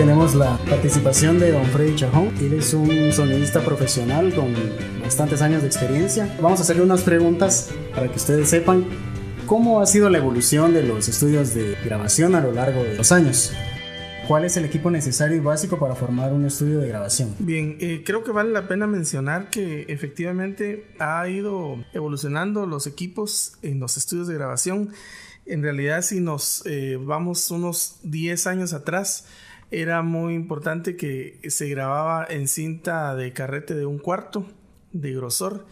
tenemos la participación de don Freddy Chajón. Él es un sonidista profesional con bastantes años de experiencia. Vamos a hacerle unas preguntas para que ustedes sepan cómo ha sido la evolución de los estudios de grabación a lo largo de los años. ¿Cuál es el equipo necesario y básico para formar un estudio de grabación? Bien, creo que vale la pena mencionar que efectivamente ha ido evolucionando los equipos en los estudios de grabación. En realidad, si nos vamos unos 10 años atrás, era muy importante que se grababa en cinta de carrete de 1/4 de grosor.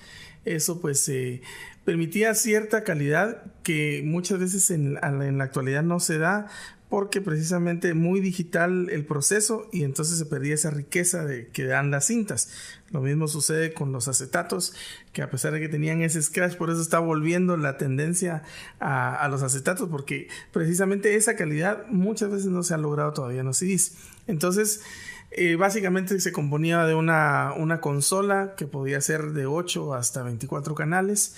Eso pues permitía cierta calidad que muchas veces en la actualidad no se da, porque precisamente muy digital el proceso y entonces se perdía esa riqueza que dan las cintas. Lo mismo sucede con los acetatos, que a pesar de que tenían ese scratch, por eso está volviendo la tendencia a los acetatos, porque precisamente esa calidad muchas veces no se ha logrado todavía en los CDs. Entonces básicamente se componía de una consola que podía ser de 8 hasta 24 canales,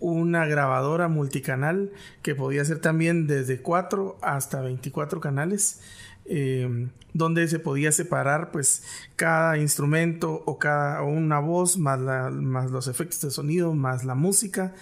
una grabadora multicanal que podía ser también desde 4 hasta 24 canales, donde se podía separar pues cada instrumento o una voz más los efectos de sonido más la música.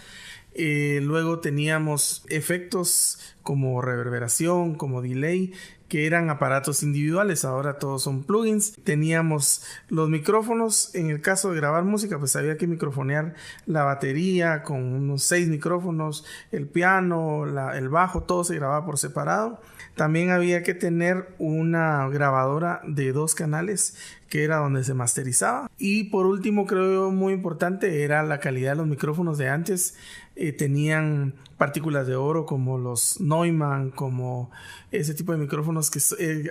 Luego teníamos efectos como reverberación, como delay, que eran aparatos individuales. Ahora todos son plugins. Teníamos los micrófonos. En el caso de grabar música, pues había que microfonear la batería con unos 6 micrófonos, el piano, el bajo, todo se grababa por separado. También había que tener una grabadora de 2 canales, que era donde se masterizaba. Y por último, creo yo muy importante, era la calidad de los micrófonos de antes. Tenían partículas de oro como los Neumann, como ese tipo de micrófonos que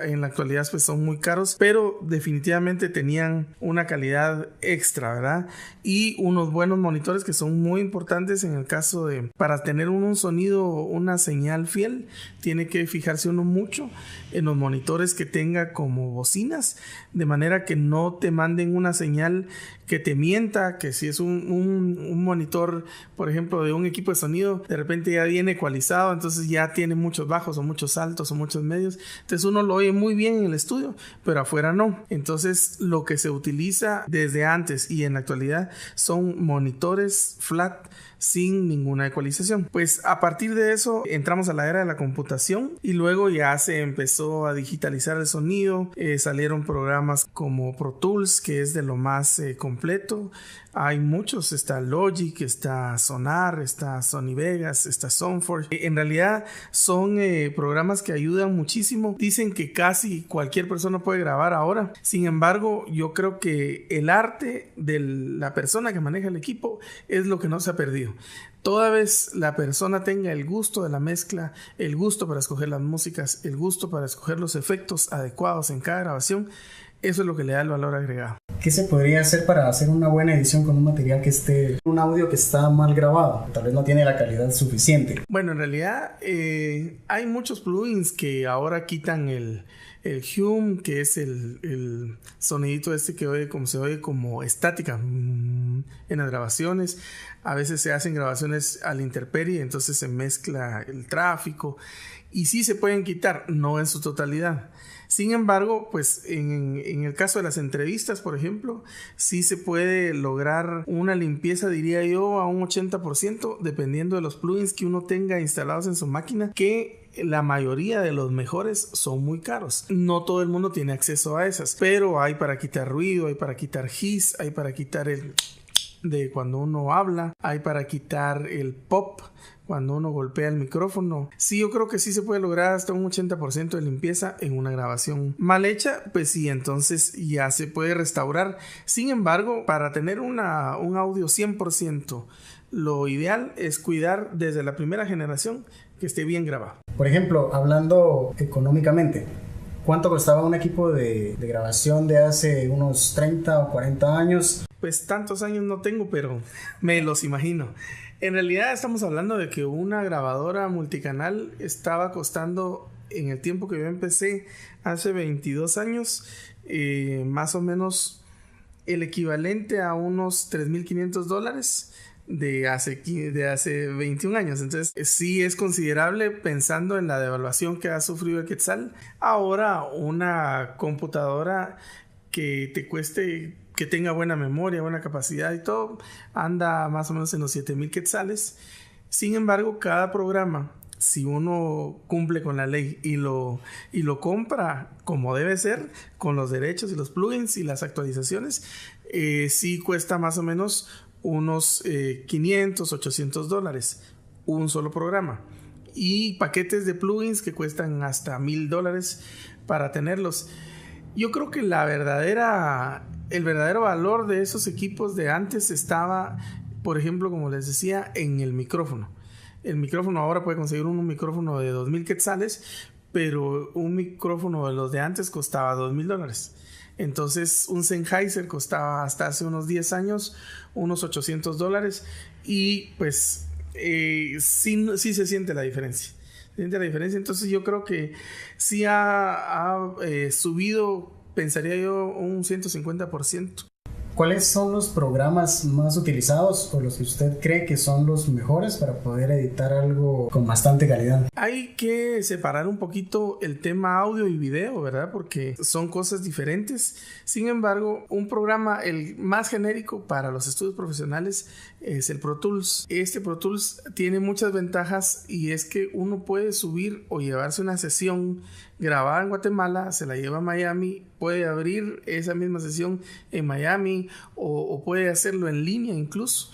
en la actualidad pues son muy caros, pero definitivamente tenían una calidad extra, ¿verdad? Y unos buenos monitores que son muy importantes en el caso para tener un sonido, una señal fiel, tiene que fijarse uno mucho en los monitores que tenga como bocinas, de manera que no te manden una señal que te mienta, que si es un monitor, por ejemplo, de un equipo de sonido, de repente ya viene ecualizado, entonces ya tiene muchos bajos o muchos altos o muchos medios, entonces uno lo oye muy bien en el estudio, pero afuera no. Entonces lo que se utiliza desde antes y en la actualidad son monitores flat sin ninguna ecualización. Pues a partir de eso entramos a la era de la computación y luego ya se empezó a digitalizar el sonido. Salieron programas como Pro Tools, que es de lo más completo. Hay muchos, está Logic, está Sonar, está Sony Vegas, está Soundforge. En realidad son programas que ayudan muchísimo. Dicen que casi cualquier persona puede grabar ahora. Sin embargo, yo creo que el arte de la persona que maneja el equipo es lo que no se ha perdido. Toda vez la persona tenga el gusto de la mezcla, el gusto para escoger las músicas, el gusto para escoger los efectos adecuados en cada grabación, eso es lo que le da el valor agregado. ¿Qué se podría hacer para hacer una buena edición con un material un audio que está mal grabado? Tal vez no tiene la calidad suficiente. Bueno, en realidad hay muchos plugins que ahora quitan el hum, que es el sonidito que se oye como estática en las grabaciones. A veces se hacen grabaciones a la intemperie, entonces se mezcla el tráfico y sí se pueden quitar, no en su totalidad. Sin embargo, pues en el caso de las entrevistas, por ejemplo, sí se puede lograr una limpieza, diría yo, a un 80%, dependiendo de los plugins que uno tenga instalados en su máquina, que la mayoría de los mejores son muy caros. No todo el mundo tiene acceso a esas, pero hay para quitar ruido, hay para quitar hiss, hay para quitar el de cuando uno habla, hay para quitar el pop cuando uno golpea el micrófono. Sí, yo creo que sí se puede lograr hasta un 80% de limpieza en una grabación mal hecha, pues sí, entonces ya se puede restaurar. Sin embargo, para tener un audio 100%, lo ideal es cuidar desde la primera generación que esté bien grabado. Por ejemplo, hablando económicamente, ¿cuánto costaba un equipo de grabación de hace unos 30 o 40 años? Pues tantos años no tengo, pero me los imagino. En realidad estamos hablando de que una grabadora multicanal estaba costando, en el tiempo que yo empecé, hace 22 años, más o menos el equivalente a unos $3,500. de hace 21 años. Entonces sí es considerable pensando en la devaluación que ha sufrido el quetzal. Ahora una computadora que te cueste, que tenga buena memoria, buena capacidad y todo, anda más o menos en los 7,000 quetzales. Sin embargo, cada programa, si uno cumple con la ley y lo compra como debe ser, con los derechos y los plugins y las actualizaciones, sí cuesta más o menos unos $500, $800 un solo programa, y paquetes de plugins que cuestan hasta $1,000 para tenerlos. Yo creo que el verdadero valor de esos equipos de antes estaba, por ejemplo, como les decía, en el micrófono. El micrófono ahora puede conseguir un micrófono de 2,000 quetzales, pero un micrófono de los de antes costaba $2,000. Entonces un Sennheiser costaba hasta hace unos 10 años unos $800, y pues sí se siente la diferencia. Entonces yo creo que sí ha subido, pensaría yo, un 150%. ¿Cuáles son los programas más utilizados o los que usted cree que son los mejores para poder editar algo con bastante calidad? Hay que separar un poquito el tema audio y video, ¿verdad? Porque son cosas diferentes. Sin embargo, un programa, el más genérico para los estudios profesionales, es el Pro Tools. Este Pro Tools tiene muchas ventajas, y es que uno puede subir o llevarse una sesión grabada en Guatemala, se la lleva a Miami, puede abrir esa misma sesión en Miami, o puede hacerlo en línea incluso,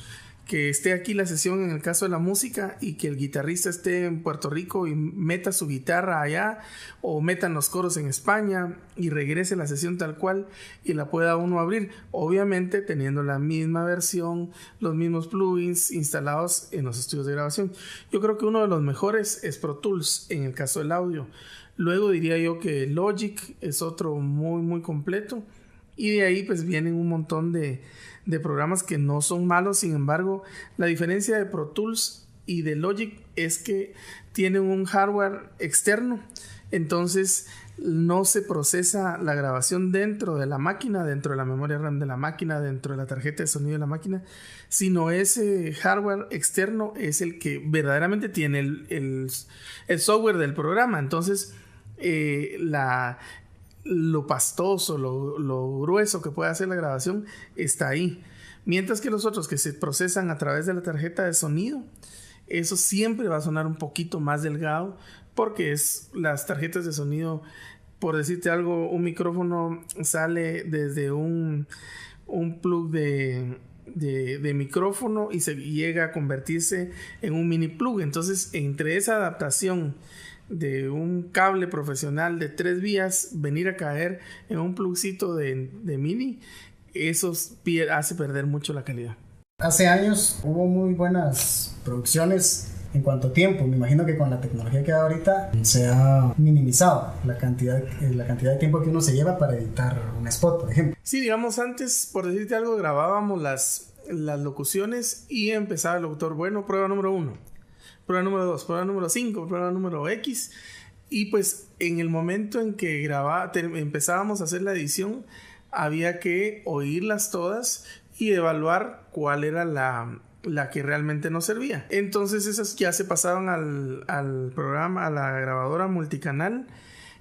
que esté aquí la sesión en el caso de la música y que el guitarrista esté en Puerto Rico y meta su guitarra allá, o metan los coros en España y regrese la sesión tal cual y la pueda uno abrir, obviamente teniendo la misma versión, los mismos plugins instalados en los estudios de grabación. Yo creo que uno de los mejores es Pro Tools en el caso del audio. Luego diría yo que Logic es otro muy muy completo, y de ahí pues vienen un montón de programas que no son malos. Sin embargo, la diferencia de Pro Tools y de Logic es que tienen un hardware externo, entonces no se procesa la grabación dentro de la máquina, dentro de la memoria RAM de la máquina, dentro de la tarjeta de sonido de la máquina, sino ese hardware externo es el que verdaderamente tiene el software del programa. Entonces lo pastoso, lo grueso que puede hacer la grabación está ahí, mientras que los otros que se procesan a través de la tarjeta de sonido, eso siempre va a sonar un poquito más delgado, porque las tarjetas de sonido, por decirte algo, un micrófono sale desde un plug de micrófono y se llega a convertirse en un mini plug. Entonces, entre esa adaptación de un cable profesional de 3 vías, venir a caer en un plugcito de mini, eso hace perder mucho la calidad. Hace años hubo muy buenas producciones en cuanto a tiempo. Me imagino que con la tecnología que hay ahorita se ha minimizado la cantidad de tiempo que uno se lleva para editar un spot, por ejemplo. Sí, digamos, antes, por decirte algo, grabábamos las locuciones y empezaba el locutor, bueno, prueba número 1, prueba número 2, prueba número 5, prueba número X, y pues en el momento en que empezábamos a hacer la edición, había que oírlas todas y evaluar cuál era la que realmente nos servía. Entonces esas ya se pasaban al programa, a la grabadora multicanal,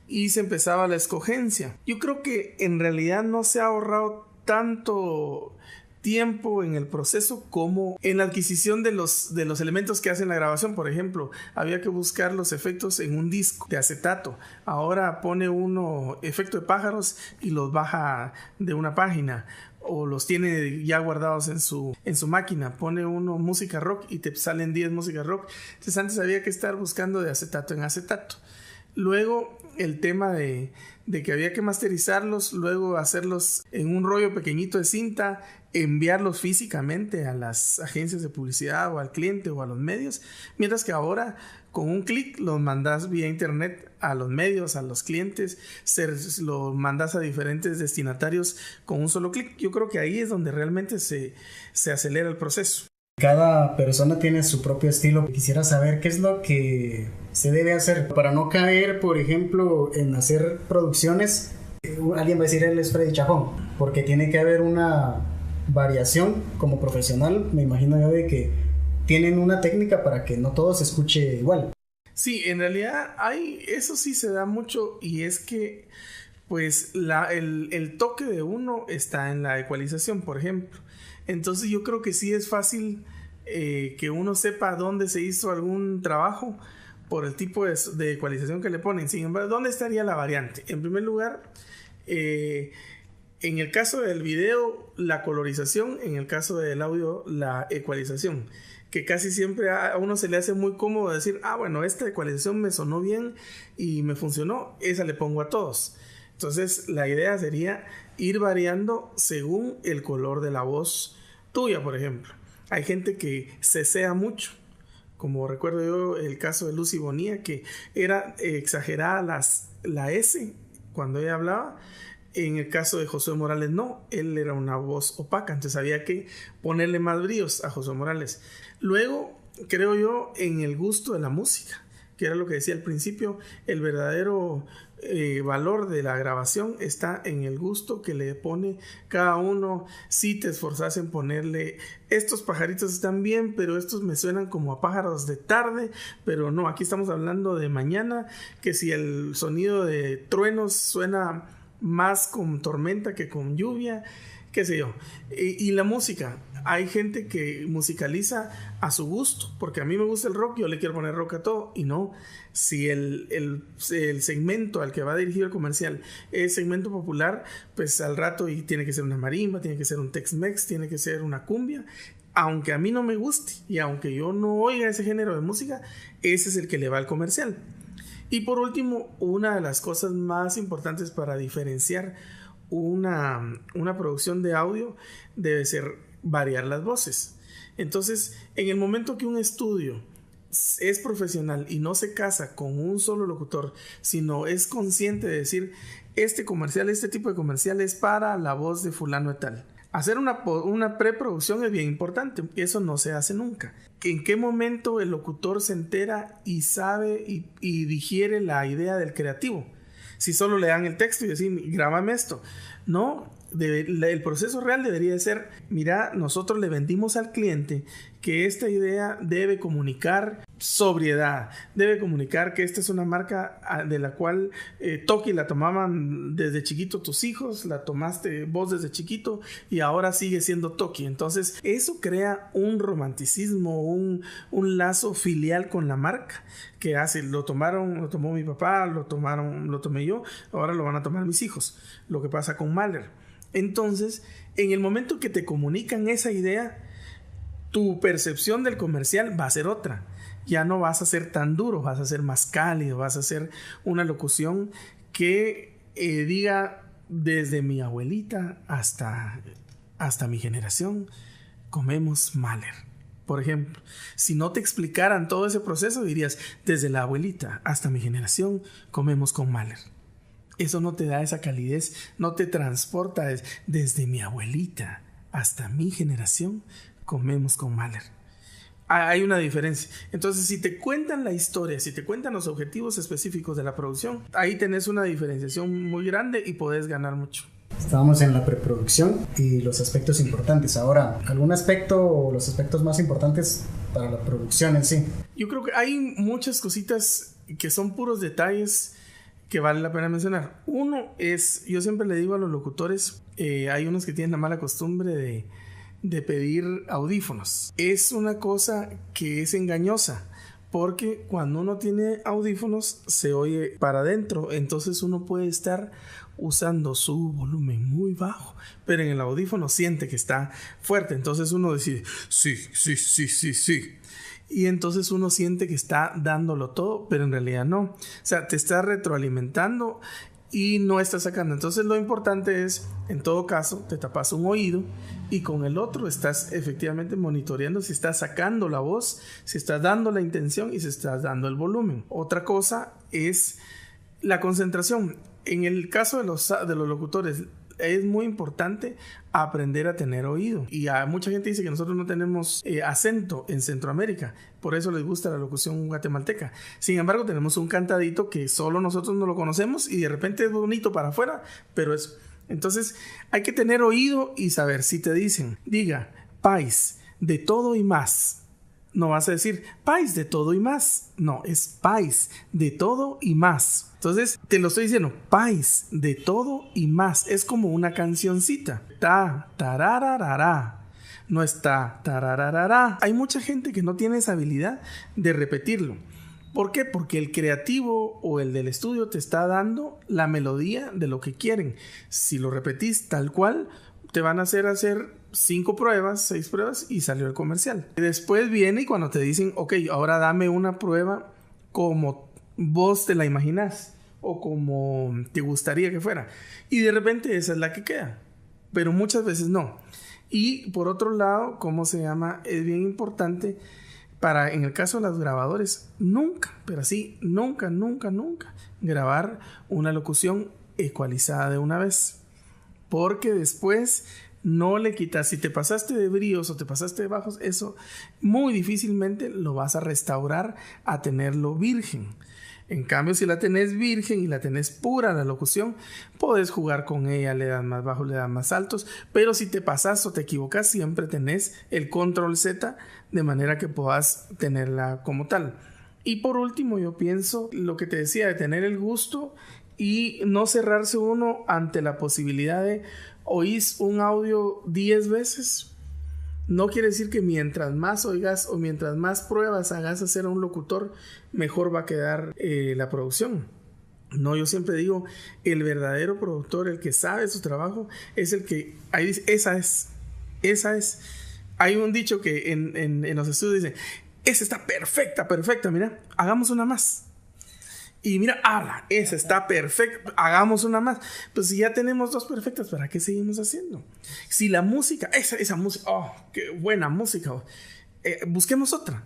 y se empezaba la escogencia. Yo creo que en realidad no se ha ahorrado tanto tiempo en el proceso como en la adquisición de los elementos que hacen la grabación. Por ejemplo, había que buscar los efectos en un disco de acetato. Ahora pone uno efecto de pájaros y los baja de una página, o los tiene ya guardados en su máquina. Pone uno música rock y te salen 10 música rock. Entonces antes había que estar buscando de acetato en acetato. Luego el tema de que había que masterizarlos, luego hacerlos en un rollo pequeñito de cinta, enviarlos físicamente a las agencias de publicidad o al cliente o a los medios, mientras que ahora con un clic los mandas vía internet a los medios, a los clientes, los mandas a diferentes destinatarios con un solo clic. Yo creo que ahí es donde realmente se acelera el proceso. Cada persona tiene su propio estilo. Quisiera saber qué es lo que se debe hacer para no caer, por ejemplo, en hacer producciones. Alguien va a decir, él es Freddy Chajón, porque tiene que haber una variación como profesional, me imagino yo de que tienen una técnica para que no todo se escuche igual. Sí, en realidad eso sí se da mucho, y es que pues el toque de uno está en la ecualización, por ejemplo. Entonces yo creo que sí es fácil que uno sepa dónde se hizo algún trabajo por el tipo de ecualización que le ponen. Sin embargo, ¿dónde estaría la variante? En primer lugar, en el caso del video, la colorización; en el caso del audio, la ecualización. Que casi siempre a uno se le hace muy cómodo decir, bueno, esta ecualización me sonó bien y me funcionó, esa le pongo a todos. Entonces la idea sería ir variando según el color de la voz tuya, por ejemplo. Hay gente que cesea mucho, como recuerdo yo el caso de Lucy Bonilla, que era exagerada la S cuando ella hablaba. En el caso de Josué Morales no, él era una voz opaca, entonces había que ponerle más bríos a Josué Morales. Luego, creo yo, en el gusto de la música, que era lo que decía al principio, el verdadero valor de la grabación está en el gusto que le pone cada uno. Si te esforzas en ponerle, estos pajaritos están bien, pero estos me suenan como a pájaros de tarde, pero no, aquí estamos hablando de mañana, que si el sonido de truenos suena más con tormenta que con lluvia, qué sé yo. Y la música, hay gente que musicaliza a su gusto, porque a mí me gusta el rock, yo le quiero poner rock a todo, y no, si el segmento al que va dirigido el comercial es segmento popular, pues al rato y tiene que ser una marimba, tiene que ser un Tex-Mex, tiene que ser una cumbia. Aunque a mí no me guste y aunque yo no oiga ese género de música, ese es el que le va al comercial. Y por último, una de las cosas más importantes para diferenciar una producción de audio debe ser variar las voces. Entonces, en el momento que un estudio es profesional y no se casa con un solo locutor, sino es consciente de decir, este tipo de comercial es para la voz de fulano de tal. Hacer una preproducción es bien importante, eso no se hace nunca. ¿En qué momento el locutor se entera y sabe y digiere la idea del creativo? Si solo le dan el texto y decir, grábame esto. No, el proceso real debería ser, mira, nosotros le vendimos al cliente que esta idea debe comunicar sobriedad, debe comunicar que esta es una marca de la cual Toki la tomaban desde chiquito tus hijos, la tomaste vos desde chiquito y ahora sigue siendo Toki. Entonces eso crea un romanticismo, un lazo filial con la marca que hace, lo tomó mi papá, lo tomé yo, ahora lo van a tomar mis hijos. Lo que pasa con Mahler. Entonces, en el momento que te comunican esa idea, tu percepción del comercial va a ser otra. Ya no vas a ser tan duro, vas a ser más cálido, vas a hacer una locución que diga desde mi abuelita hasta mi generación, comemos Mahler. Por ejemplo, si no te explicaran todo ese proceso, dirías, desde la abuelita hasta mi generación, comemos con Mahler. Eso no te da esa calidez, no te transporta desde mi abuelita hasta mi generación, comemos con Mahler. Hay una diferencia. Entonces, si te cuentan la historia, si te cuentan los objetivos específicos de la producción, ahí tenés una diferenciación muy grande y podés ganar mucho. Estábamos en la preproducción y los aspectos importantes. Ahora, ¿algún aspecto o los aspectos más importantes para la producción en sí? Yo creo que hay muchas cositas que son puros detalles que vale la pena mencionar. Uno es, yo siempre le digo a los locutores, hay unos que tienen la mala costumbre de pedir audífonos. Es una cosa que es engañosa, porque cuando uno tiene audífonos se oye para adentro, entonces uno puede estar usando su volumen muy bajo, pero en el audífono siente que está fuerte, entonces uno decide sí. Y entonces uno siente que está dándolo todo, pero en realidad no. O sea, te está retroalimentando y no está sacando. Entonces lo importante es, en todo caso, te tapas un oído y con el otro estás efectivamente monitoreando si estás sacando la voz, si estás dando la intención y si estás dando el volumen. Otra cosa es la concentración. En el caso de los locutores, es muy importante aprender a tener oído. Y mucha gente dice que nosotros no tenemos acento en Centroamérica, por eso les gusta la locución guatemalteca. Sin embargo, tenemos un cantadito que solo nosotros no lo conocemos y de repente es bonito para afuera, pero es... Entonces hay que tener oído y saber. Si te dicen, diga, país de todo y más, no vas a decir país de todo y más. No, es país de todo y más. Entonces te lo estoy diciendo, país de todo y más. Es como una cancioncita. Tarararara. No está tarararara. Hay mucha gente que no tiene esa habilidad de repetirlo. ¿Por qué? Porque el creativo o el del estudio te está dando la melodía de lo que quieren. Si lo repetís tal cual, te van a hacer 5 pruebas, 6 pruebas y salió el comercial. Después viene y cuando te dicen, ok, ahora dame una prueba como vos te la imaginás o como te gustaría que fuera. Y de repente esa es la que queda. Pero muchas veces no. Y por otro lado, ¿cómo se llama? Es bien importante en el caso de los grabadores, nunca, pero así, nunca, grabar una locución ecualizada de una vez. Porque después no le quitas. Si te pasaste de bríos o te pasaste de bajos, eso muy difícilmente lo vas a restaurar a tenerlo virgen. En cambio, si la tenés virgen y la tenés pura la locución, podés jugar con ella, le das más bajos, le das más altos, pero si te pasas o te equivocas, siempre tenés el control Z de manera que puedas tenerla como tal. Y por último, yo pienso lo que te decía de tener el gusto y no cerrarse uno ante la posibilidad de oís un audio 10 veces. No quiere decir que mientras más oigas o mientras más pruebas hagas hacer a un locutor, mejor va a quedar la producción. No, yo siempre digo, el verdadero productor, el que sabe su trabajo, es el que, ahí dice, esa es. Hay un dicho que en los estudios dice, esa está perfecta, mira, hagamos una más. Y mira, esa está perfecta, hagamos una más. Pues si ya tenemos 2 perfectas, ¿para qué seguimos haciendo? Si la música, esa música, qué buena música, busquemos otra.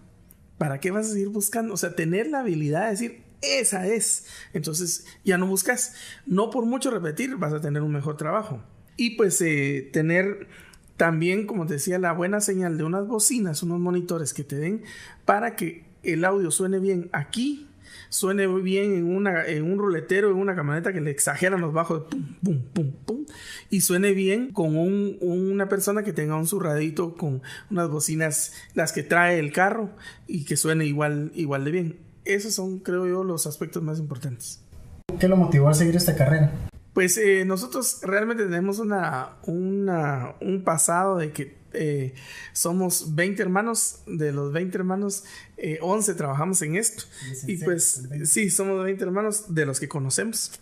¿Para qué vas a seguir buscando? O sea, tener la habilidad de decir, esa es. Entonces ya no buscas. No por mucho repetir vas a tener un mejor trabajo. Y pues tener también, como te decía, la buena señal de unas bocinas, unos monitores que te den para que el audio suene bien aquí, suene bien en un ruletero, en una camioneta que le exageran los bajos de pum, pum, pum, pum, y suene bien con una persona que tenga un zurradito con unas bocinas, las que trae el carro, y que suene igual de bien. Esos son, creo yo, los aspectos más importantes. ¿Qué lo motivó a seguir esta carrera? Pues nosotros realmente tenemos un pasado de que somos 20 hermanos. De los 20 hermanos, 11 trabajamos en esto. Y pues sí, somos 20 hermanos de los que conocemos.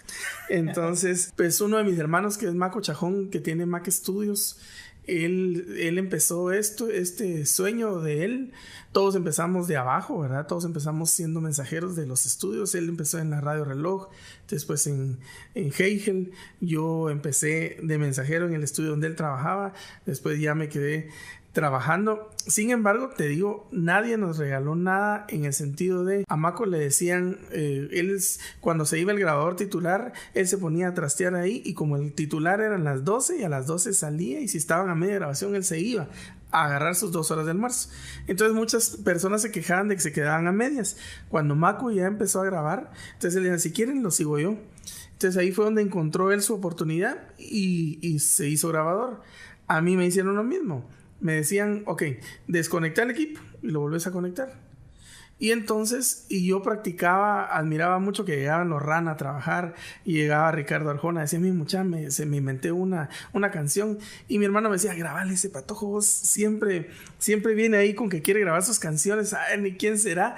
Entonces, pues uno de mis hermanos, que es Maco Chajón, que tiene Mac Studios, él empezó este sueño de él. Todos empezamos de abajo, ¿verdad? Todos empezamos siendo mensajeros de los estudios. Él empezó en la Radio Reloj, después en Hegel. Yo empecé de mensajero en el estudio donde él trabajaba. Después ya me quedé trabajando. Sin embargo, te digo, nadie nos regaló nada en el sentido de, a Maco le decían, cuando se iba el grabador titular, él se ponía a trastear ahí, y como el titular eran las 12 y a las 12 salía, y si estaban a media grabación él se iba a agarrar sus 2 horas de almuerzo. Entonces muchas personas se quejaban de que se quedaban a medias. Cuando Maco ya empezó a grabar, entonces él decía, si quieren lo sigo yo. Entonces ahí fue donde encontró él su oportunidad y se hizo grabador. A mí me hicieron lo mismo. Me decían, ok, desconecta el equipo y lo volvés a conectar. Y entonces, yo practicaba, admiraba mucho que llegaban los RAN a trabajar, y llegaba Ricardo Arjona, decía, mi muchacha, me inventé una canción, y mi hermano me decía, grabale ese patojo, vos siempre viene ahí con que quiere grabar sus canciones, ni quién será,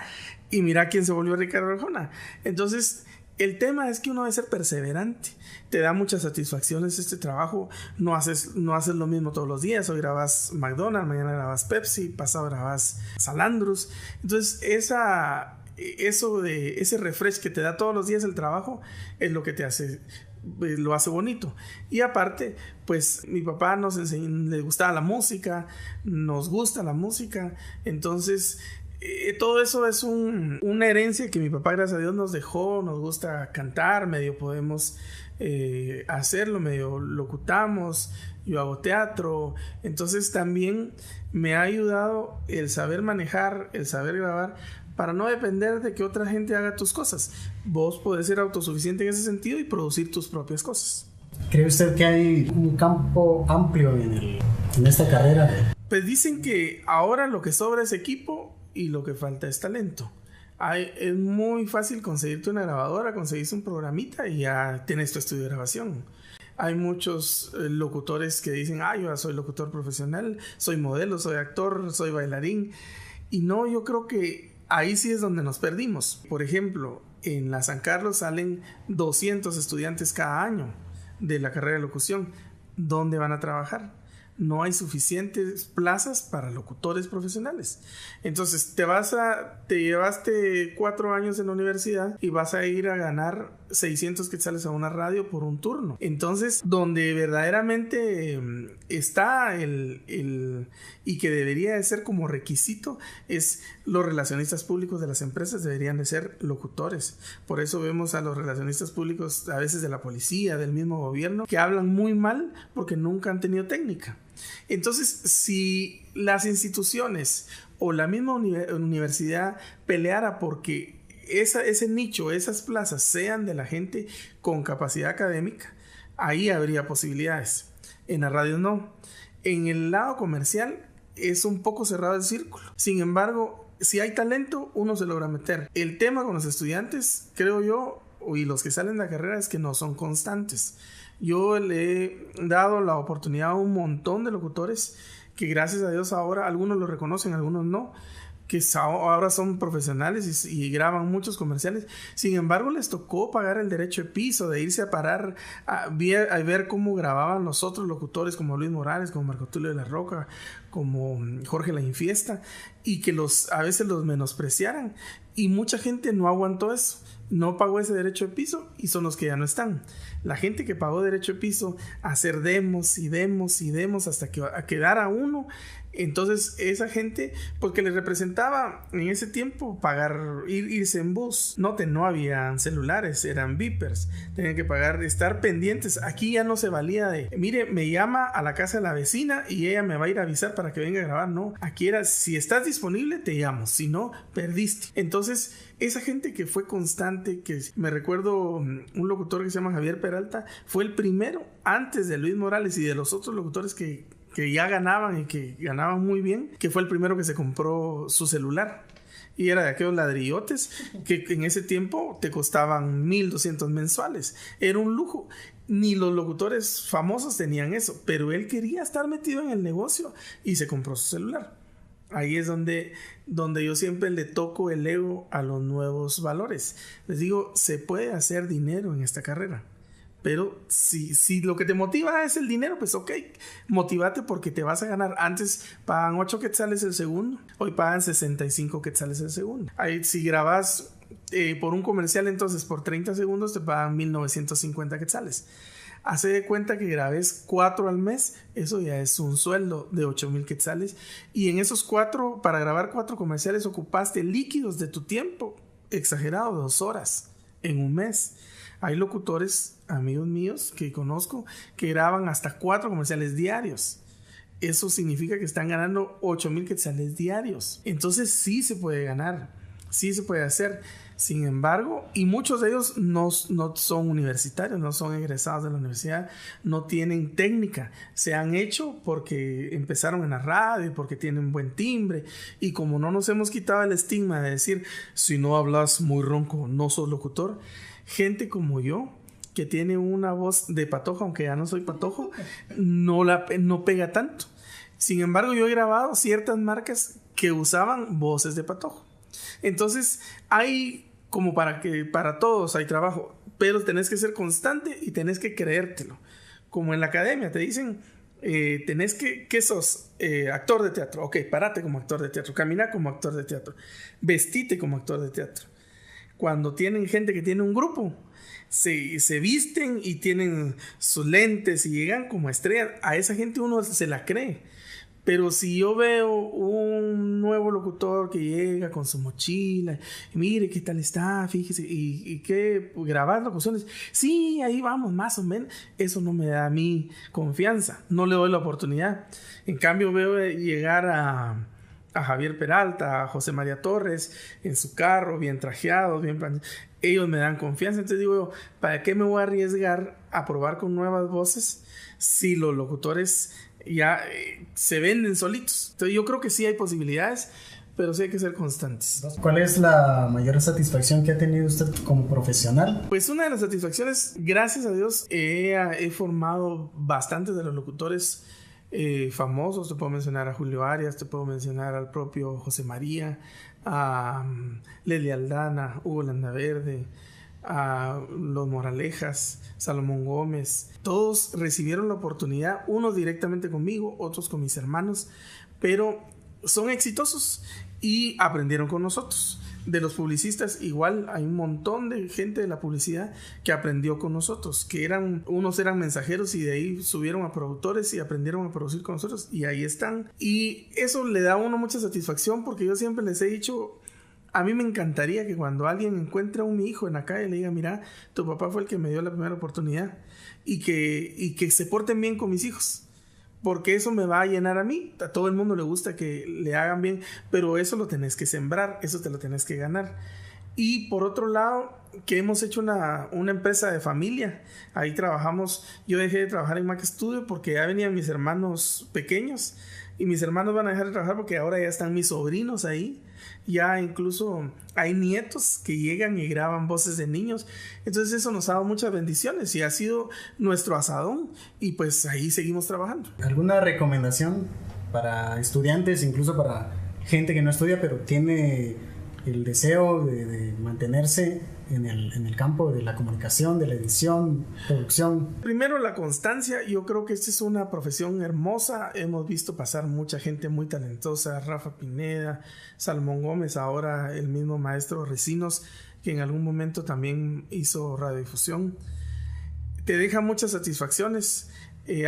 y mira quién se volvió Ricardo Arjona. Entonces, el tema es que uno debe ser perseverante. Te da muchas satisfacciones este trabajo. No haces lo mismo todos los días. Hoy grabas McDonald's, mañana grabas Pepsi, pasado grabas Salandrus. Entonces ese refresh que te da todos los días el trabajo es lo que lo hace bonito. Y aparte, pues mi papá nos enseñó, le gustaba la música, nos gusta la música. Entonces todo eso es una herencia que mi papá, gracias a Dios, nos dejó. Nos gusta cantar, medio podemos hacerlo, medio locutamos, yo hago teatro. Entonces también me ha ayudado el saber manejar, el saber grabar, para no depender de que otra gente haga tus cosas. Vos podés ser autosuficiente en ese sentido y producir tus propias cosas. ¿Cree usted que hay un campo amplio en esta carrera? Pues dicen que ahora lo que sobra es equipo y lo que falta es talento. Es muy fácil conseguirte una grabadora, conseguirse un programita y ya tienes tu estudio de grabación. Hay muchos locutores que dicen, yo soy locutor profesional, soy modelo, soy actor, soy bailarín. Y no, yo creo que ahí sí es donde nos perdimos. Por ejemplo, en la San Carlos salen 200 estudiantes cada año de la carrera de locución. ¿Dónde van a trabajar? No hay suficientes plazas para locutores profesionales. Entonces te llevaste 4 años en la universidad y vas a ir a ganar 600 quetzales a una radio por un turno. Entonces, donde verdaderamente está y que debería de ser como requisito, es los relacionistas públicos de las empresas deberían de ser locutores. Por eso vemos a los relacionistas públicos a veces de la policía, del mismo gobierno, que hablan muy mal porque nunca han tenido técnica. Entonces, si las instituciones o la misma universidad peleara porque ese nicho, esas plazas sean de la gente con capacidad académica, ahí habría posibilidades. En la radio no. En el lado comercial es un poco cerrado el círculo. Sin embargo, si hay talento, uno se logra meter. El tema con los estudiantes, creo yo, y los que salen de la carrera, es que no son constantes. Yo le he dado la oportunidad a un montón de locutores que gracias a Dios ahora algunos lo reconocen, algunos no, que ahora son profesionales y graban muchos comerciales. Sin embargo, les tocó pagar el derecho de piso, de irse a parar a ver cómo grababan los otros locutores como Luis Morales, como Marco Tulio de la Roca, como Jorge La Infiesta, y que a veces los menospreciaran. Y mucha gente no aguantó eso, no pagó ese derecho de piso y son los que ya no están. La gente que pagó derecho de piso a hacer demos y demos y demos hasta que quedara uno. Entonces esa gente, porque les representaba en ese tiempo irse en bus. No habían celulares, eran beepers. Tenían que pagar, estar pendientes. Aquí ya no se valía de, mire, me llama a la casa de la vecina y ella me va a ir a avisar para que venga a grabar. No, aquí era, si estás disponible te llamo, si no, perdiste. Entonces esa gente que fue constante, que me recuerdo un locutor que se llama Javier Peralta, fue el primero antes de Luis Morales y de los otros locutores que ya ganaban y que ganaban muy bien, que fue el primero que se compró su celular. Y era de aquellos ladrillotes que en ese tiempo te costaban 1,200 mensuales. Era un lujo. Ni los locutores famosos tenían eso, pero él quería estar metido en el negocio y se compró su celular. Ahí es donde yo siempre le toco el ego a los nuevos valores. Les digo, se puede hacer dinero en esta carrera. Pero si lo que te motiva es el dinero, pues ok, motívate porque te vas a ganar. Antes pagan 8 quetzales el segundo, hoy pagan 65 quetzales el segundo. Ahí, si grabas por un comercial, entonces por 30 segundos te pagan 1,950 quetzales. Hace de cuenta que grabes 4 al mes, eso ya es un sueldo de 8,000 quetzales. Y en esos 4, para grabar 4 comerciales, ocupaste líquidos de tu tiempo, exagerado, 2 horas en un mes. Hay locutores, amigos míos, que conozco, que graban hasta 4 comerciales diarios. Eso significa que están ganando 8,000 quetzales diarios. Entonces sí se puede ganar, sí se puede hacer. Sin embargo, y muchos de ellos no son universitarios, no son egresados de la universidad, no tienen técnica. Se han hecho porque empezaron en la radio, porque tienen buen timbre. Y como no nos hemos quitado el estigma de decir, si no hablas muy ronco, no sos locutor, gente como yo, que tiene una voz de patojo, aunque ya no soy patojo, no pega tanto. Sin embargo, yo he grabado ciertas marcas que usaban voces de patojo. Entonces, hay como para todos hay trabajo, pero tenés que ser constante y tenés que creértelo. Como en la academia te dicen, tenés que sos actor de teatro. Ok, parate como actor de teatro, camina como actor de teatro, vestite como actor de teatro. Cuando tienen gente que tiene un grupo, se visten y tienen sus lentes y llegan como estrellas. A esa gente uno se la cree. Pero si yo veo un nuevo locutor que llega con su mochila, y mire qué tal está, fíjese, y que grabar locuciones, sí, ahí vamos, más o menos, eso no me da a mí confianza, no le doy la oportunidad. En cambio veo llegar a Javier Peralta, a José María Torres, en su carro, bien trajeado, bien planchado. ellos me dan confianza. Entonces digo yo, ¿para qué me voy a arriesgar a probar con nuevas voces si los locutores ya se venden solitos? Entonces yo creo que sí hay posibilidades, pero sí hay que ser constantes. ¿Cuál es la mayor satisfacción que ha tenido usted como profesional? Pues una de las satisfacciones, gracias a Dios, he formado bastantes de los locutores famosos. Te puedo mencionar a Julio Arias, te puedo mencionar al propio José María, a Leslie Aldana, Hugo Landaverde, a Los Moralejas, Salomón Gómez. Todos recibieron la oportunidad, unos directamente conmigo, otros con mis hermanos, pero son exitosos y aprendieron con nosotros. De los publicistas, igual hay un montón de gente de la publicidad que aprendió con nosotros, que unos eran mensajeros y de ahí subieron a productores y aprendieron a producir con nosotros y ahí están. Y eso le da a uno mucha satisfacción, porque yo siempre les he dicho, a mí me encantaría que cuando alguien encuentre a un hijo en la calle le diga, mira, tu papá fue el que me dio la primera oportunidad, y que se porten bien con mis hijos. Porque eso me va a llenar a mí. A todo el mundo le gusta que le hagan bien, pero eso lo tenés que sembrar, eso te lo tenés que ganar. Y por otro lado, que hemos hecho una empresa de familia. Ahí trabajamos. Yo dejé de trabajar en Mac Studio porque ya venían mis hermanos pequeños, y mis hermanos van a dejar de trabajar porque ahora ya están mis sobrinos ahí. Ya incluso hay nietos que llegan y graban voces de niños. Entonces eso nos ha dado muchas bendiciones y ha sido nuestro asadón, y pues ahí seguimos trabajando. ¿Alguna recomendación para estudiantes, incluso para gente que no estudia pero tiene el deseo de mantenerse en el campo de la comunicación, de la edición, producción? Primero, la constancia. Yo creo que esta es una profesión hermosa. Hemos visto pasar mucha gente muy talentosa: Rafa Pineda, Salomón Gómez, ahora el mismo maestro Recinos, que en algún momento también hizo radiodifusión. Te deja muchas satisfacciones.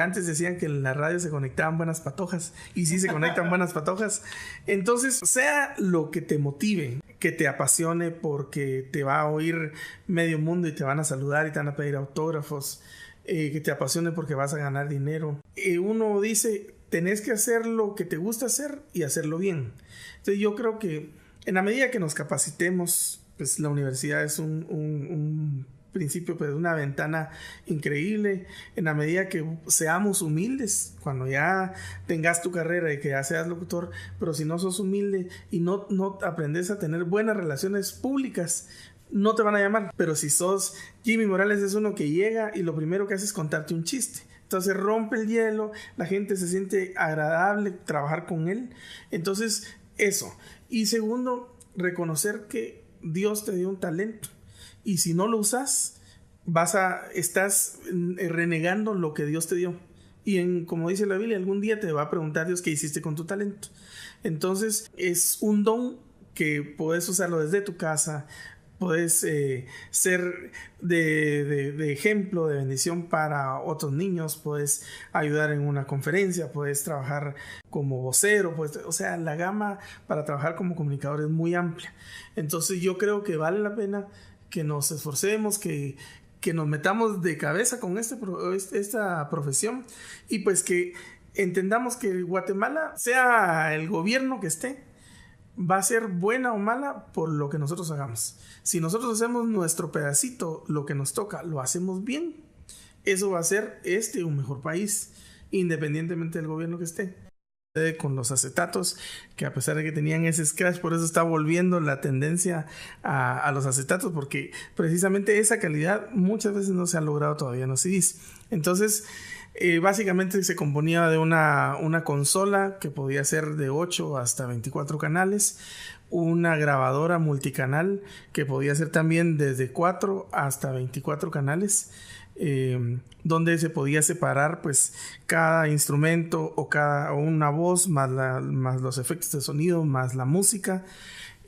Antes decían que en la radio se conectaban buenas patojas, y sí se conectan buenas patojas. Entonces, sea lo que te motive, que te apasione, porque te va a oír medio mundo y te van a saludar y te van a pedir autógrafos, que te apasione porque vas a ganar dinero. Uno dice, tenés que hacer lo que te gusta hacer y hacerlo bien. Entonces yo creo que en la medida que nos capacitemos, pues la universidad es un principio, pues una ventana increíble. En la medida que seamos humildes, cuando ya tengas tu carrera y que ya seas locutor, pero si no sos humilde y no aprendes a tener buenas relaciones públicas, no te van a llamar. Pero si sos Jimmy Morales, es uno que llega y lo primero que hace es contarte un chiste. Entonces rompe el hielo, la gente se siente agradable trabajar con él. Entonces eso. Y segundo, reconocer que Dios te dio un talento, y si no lo usas, estás renegando lo que Dios te dio. Y como dice la Biblia, algún día te va a preguntar Dios qué hiciste con tu talento. Entonces es un don que puedes usarlo desde tu casa. Puedes ser de ejemplo, de bendición para otros niños. Puedes ayudar en una conferencia, puedes trabajar como vocero, o sea, la gama para trabajar como comunicador es muy amplia. Entonces yo creo que vale la pena que nos esforcemos, que nos metamos de cabeza con esta profesión, y pues que entendamos que Guatemala, sea el gobierno que esté, va a ser buena o mala por lo que nosotros hagamos. Si nosotros hacemos nuestro pedacito, lo que nos toca, lo hacemos bien, eso va a hacer un mejor país, independientemente del gobierno que esté. Con los acetatos, que a pesar de que tenían ese scratch, por eso está volviendo la tendencia a los acetatos, porque precisamente esa calidad muchas veces no se ha logrado todavía en los CDs. Entonces básicamente se componía de una consola que podía ser de 8 hasta 24 canales, una grabadora multicanal que podía ser también desde 4 hasta 24 canales, donde se podía separar pues cada instrumento o una voz, más los efectos de sonido, más la música.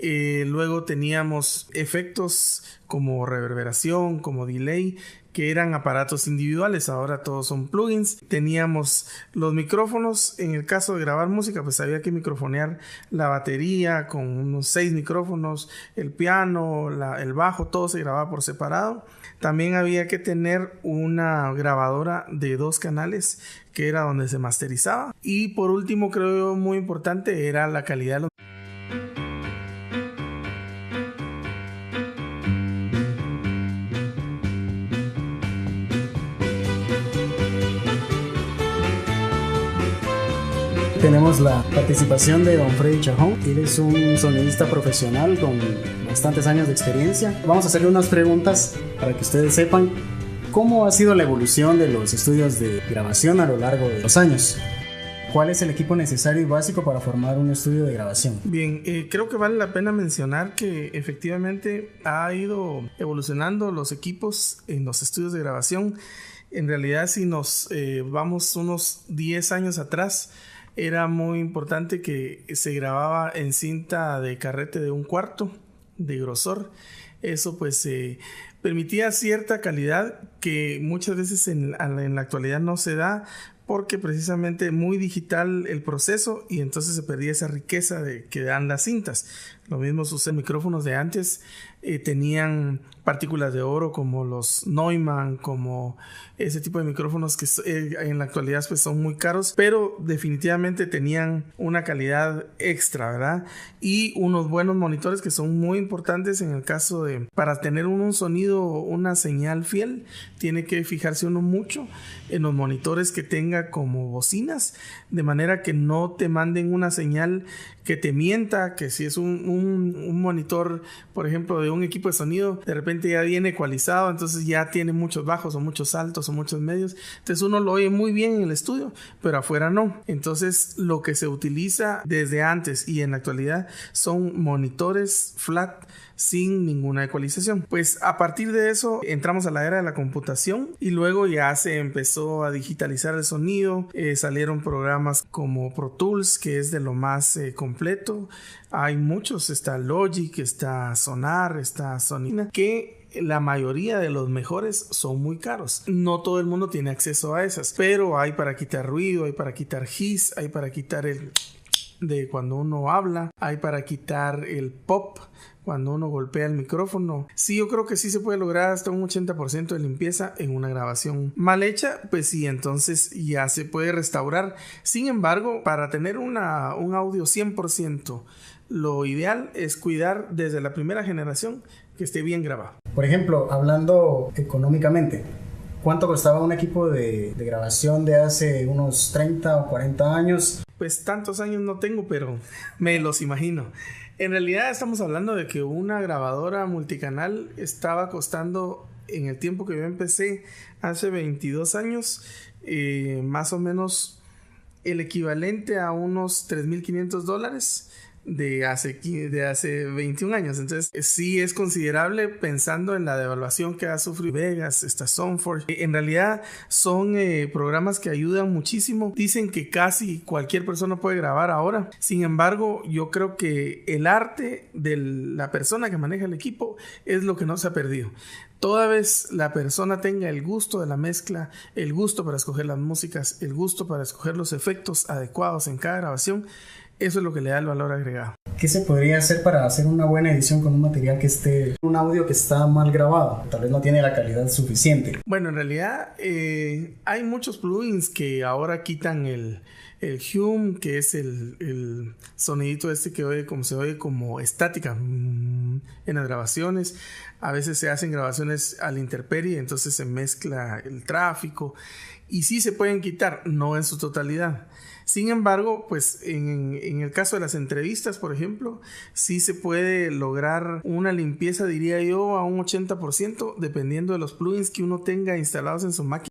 Luego teníamos efectos como reverberación, como delay, que eran aparatos individuales. Ahora todos son plugins. Teníamos los micrófonos. En el caso de grabar música, pues había que microfonear la batería con unos 6 micrófonos, el piano, el bajo, todo se grababa por separado. También había que tener una grabadora de 2 canales, que era donde se masterizaba. Y por último, creo yo muy importante, era la calidad de los... Tenemos la participación de don Freddy Chajón. Él es un sonidista profesional con bastantes años de experiencia. Vamos a hacerle unas preguntas para que ustedes sepan cómo ha sido la evolución de los estudios de grabación a lo largo de los años. ¿Cuál es el equipo necesario y básico para formar un estudio de grabación? Bien, creo que vale la pena mencionar que efectivamente ha ido evolucionando los equipos en los estudios de grabación. En realidad, si nos vamos unos 10 años atrás, era muy importante que se grababa en cinta de carrete de 1/4 de grosor. Eso pues permitía cierta calidad que muchas veces en la actualidad no se da, porque precisamente muy digital el proceso y entonces se perdía esa riqueza que dan las cintas. Lo mismo sucede en micrófonos de antes, tenían partículas de oro como los Neumann, como ese tipo de micrófonos que en la actualidad pues son muy caros, pero definitivamente tenían una calidad extra, ¿verdad? Y unos buenos monitores que son muy importantes en el caso de, para tener un sonido, una señal fiel, tiene que fijarse uno mucho en los monitores que tenga como bocinas, de manera que no te manden una señal que te mienta, que si es un monitor, por ejemplo, de un equipo de sonido, de repente ya viene ecualizado, entonces ya tiene muchos bajos o muchos altos o muchos medios, entonces uno lo oye muy bien en el estudio, pero afuera no. Entonces lo que se utiliza desde antes y en la actualidad son monitores flat sin ninguna ecualización. Pues a partir de eso entramos a la era de la computación y luego ya se empezó a digitalizar el sonido, salieron programas como Pro Tools, que es de lo más completo. Hay muchos, está Logic, está Sonar, está Sonina, que la mayoría de los mejores son muy caros. No todo el mundo tiene acceso a esas, pero hay para quitar ruido, hay para quitar hiss, hay para quitar el de cuando uno habla, hay para quitar el pop cuando uno golpea el micrófono. Sí, yo creo que sí se puede lograr hasta un 80% de limpieza en una grabación mal hecha, pues sí, entonces ya se puede restaurar. Sin embargo, para tener un audio 100%, lo ideal es cuidar desde la primera generación que esté bien grabado. Por ejemplo, hablando económicamente, ¿cuánto costaba un equipo de grabación de hace unos 30 o 40 años? Pues tantos años no tengo, pero me los imagino. En realidad estamos hablando de que una grabadora multicanal estaba costando, en el tiempo que yo empecé, hace 22 años, más o menos el equivalente a unos $3,500 de hace 21 años. Entonces sí es considerable pensando en la devaluación que ha sufrido Vegas, esta Soundforge. En realidad son programas que ayudan muchísimo. Dicen que casi cualquier persona puede grabar ahora. Sin embargo, yo creo que el arte de la persona que maneja el equipo es lo que no se ha perdido. Toda vez la persona tenga el gusto de la mezcla, el gusto para escoger las músicas, el gusto para escoger los efectos adecuados en cada grabación, eso es lo que le da el valor agregado. ¿Qué se podría hacer para hacer una buena edición con un material un audio que está mal grabado? Tal vez no tiene la calidad suficiente. Bueno, en realidad hay muchos plugins que ahora quitan el hum, que es el sonidito que se oye como estática en las grabaciones. A veces se hacen grabaciones a la intemperie, entonces se mezcla el tráfico y sí se pueden quitar, no en su totalidad. Sin embargo, pues en el caso de las entrevistas, por ejemplo, sí se puede lograr una limpieza, diría yo, a un 80%, dependiendo de los plugins que uno tenga instalados en su máquina.